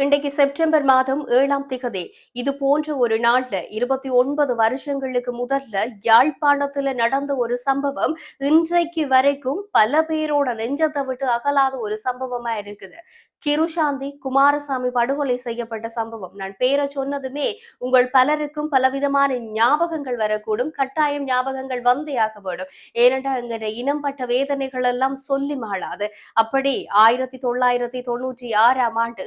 இன்றைக்கு செப்டம்பர் மாதம் 7ஆம் திகதி இது போன்ற ஒரு நாள்ல 29 வருஷங்களுக்கு முதல்ல யாழ்ப்பாணத்துல நடந்த ஒரு சம்பவம் இன்றைக்கு வரைக்கும் பல பேரோட நெஞ்சத்தை விட்டு அகலாத ஒரு சம்பவமா இருக்குது. கிருஷாந்தி குமாரசாமி படுகொலை செய்யப்பட்ட சம்பவம். நான் பேரை சொன்னதுமே உங்கள் பலருக்கும் பலவிதமான ஞாபகங்கள் வரக்கூடும். கட்டாயம் ஞாபகங்கள் வந்தே ஆக வேண்டும். ஏனென்றா எங்கட இனம் பட்ட வேதனைகள் எல்லாம் சொல்லி மாளாது. அப்படி 1996ஆம் ஆண்டு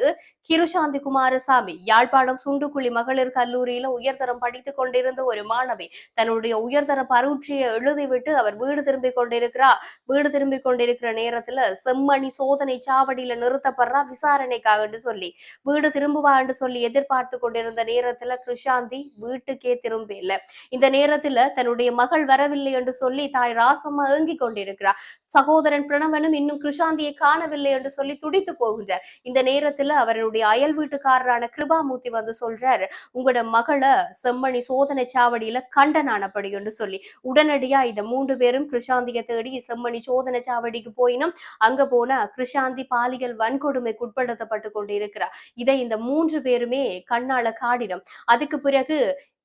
கிருஷாந்தி குமாரசாமி யாழ்ப்பாணம் சுண்டுக்குழி மகளிர் கல்லூரியில உயர்தரம் படித்துக் கொண்டிருந்த ஒரு மாணவி தன்னுடைய உயர்தர பரீட்சையை எழுதிவிட்டு அவர் வீடு திரும்பிக் கொண்டிருக்கிறார். வீடு திரும்பிக் கொண்டிருக்கிற நேரத்துல செம்மணி சோதனை சாவடியில நிறுத்தப்படுறா விசாரணைக்காக சொல்லி வீடு திரும்புவா என்று சொல்லி எதிர்பார்த்து கொண்டிருந்த நேரத்துல கிருஷாந்தி வீட்டுக்கே திரும்ப இல்லை. இந்த நேரத்துல தன்னுடைய மகள் வரவில்லை என்று சொல்லி தாய் ராசம்மா ஏங்கிக் கொண்டிருக்கிறார். சகோதரன் பிரணவனும் இன்னும் கிருஷாந்தியை காணவில்லை என்று சொல்லி துடித்து போகின்றார். இந்த நேரத்துல அவருடைய அயல் வீட்டுக்காரரான கிருபாமூர்த்தி வந்து சொல்றாரு, உங்களோட மகளை செம்மணி சோதனை சாவடியில கண்டனானபடி என்று சொல்லி உடனடியா இந்த 3 பேரும் கிருஷாந்தியை தேடி செம்மணி சோதனை சாவடிக்கு போயினும் அங்க போனா கிருஷாந்தி பாலியல் வன்கொடுமைக்கு உட்படுத்தப்பட்டு கொண்டிருக்கிறார். இதை இந்த 3 பேருமே கண்ணால காடினம். அதுக்கு பிறகு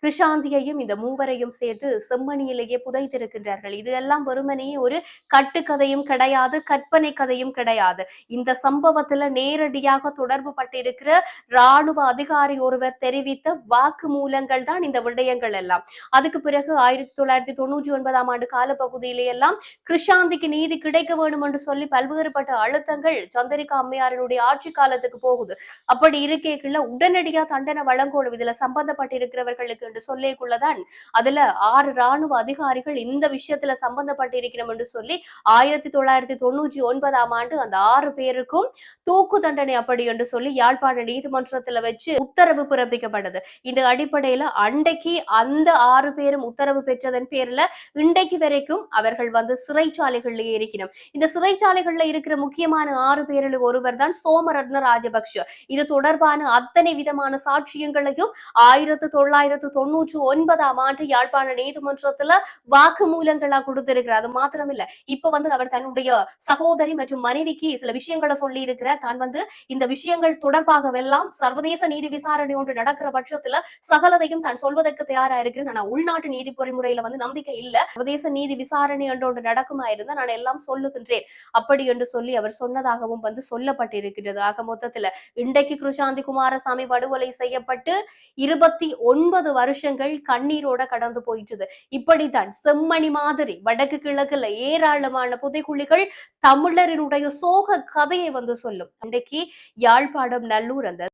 கிருஷாந்தியையும் இந்த மூவரையும் சேர்த்து செம்மணியிலேயே புதைத்திருக்கின்றார்கள். இது எல்லாம் வெறுமனே ஒரு கட்டுக்கதையும் கிடையாது, கற்பனை கதையும் கிடையாது. இந்த சம்பவத்துல நேரடியாக தொடர்பு பட்டிருக்கிற ராணுவ அதிகாரி ஒருவர் தெரிவித்த வாக்குமூலங்கள் தான் இந்த விடயங்கள் எல்லாம். அதுக்கு பிறகு 1999ஆம் ஆண்டு காலப்பகுதியிலே எல்லாம் கிருஷாந்திக்கு நீதி கிடைக்க வேண்டும் என்று சொல்லி பல்வேறுபட்ட அழுத்தங்கள் சந்திரிகா அம்மையாரினுடைய ஆட்சி காலத்துக்கு போகுது. அப்படி இருக்கைக்குள்ள உடனடியா தண்டனை வழங்கணும் இதுல சம்பந்தப்பட்டிருக்கிறவர்களுக்கு என்று சொல்லிக்குள்ளதான் அதுல 6 ராணுவ அதிகாரிகள் இந்த விஷயத்துல சம்பந்தப்பட்டிருக்கிறோம் என்று சொல்லி 1999ஆம் ஆண்டு அந்த 6 பேருக்கும் தூக்கு தண்டனை அப்படி என்று சொல்லி யாழ்ப்பாண நீதிமன்றத்துல வச்சு உத்தரவு பிறப்பிக்கப்பட்டது. இந்த அடிப்படையில அன்றைக்கு அந்த 6 பேரும் உத்தரவு பெற்றதன் பேர்ல இன்றைக்கு வரைக்கும் அவர்கள் வந்து சிறைச்சாலைகளிலேயே இருக்கணும். இந்த சிறைச்சாலைகள்ல இருக்கிற முக்கியமான 6 பேரில் ஒருவர் தான் சோமரத்ன ராஜபக்ஷ. இது தொடர்பான அத்தனை விதமான சாட்சியங்களையும் 1999ஆம் ஆண்டு யாழ்ப்பாண நீதிமன்றத்துல வாக்குமூலங்களா கொடுத்திருக்கிறார். அது மாத்திரமில்ல, இப்ப வந்து அவர் தன்னுடைய சகோதரி மற்றும் மனைவிக்கு சில விஷயங்களை சொல்லி இருக்கிறார். தான் வந்து இந்த விஷயங்கள் தொடர்பாகவெல்லாம் சர்வதேச நீதி விசாரணை ஒன்று நடக்கிற பட்சத்துல சகலதையும் தான் சொல்வதற்கு தயாரா இருக்கிறேன். ஆனா உள்நாட்டு நீதி பொறிமுறையில வந்து நம்பிக்கை இல்ல. சர்வதேச நீதி விசாரணை என்று ஒன்று நடக்குமா இருந்தா நான் எல்லாம் சொல்லுகின்றேன் அப்படி என்று சொல்லி அவர் சொன்னதாகவும் வந்து சொல்லப்பட்டிருக்கிறது. ஆக மொத்தத்துல இன்றைக்கு கிருஷாந்தி குமாரசாமி படுகொலை செய்யப்பட்டு 29 வருஷங்கள் கண்ணீரோட கடந்து போயிட்டுது. இப்படித்தான் செம்மணி மாதிரி வடக்கு கிழக்குல ஏராளமான புதைக்குழிகள் தமிழரினுடைய சோக கதையை வந்து சொல்லும். இன்றைக்கு யாழ்ப்பாணம் நல்லூர் அந்த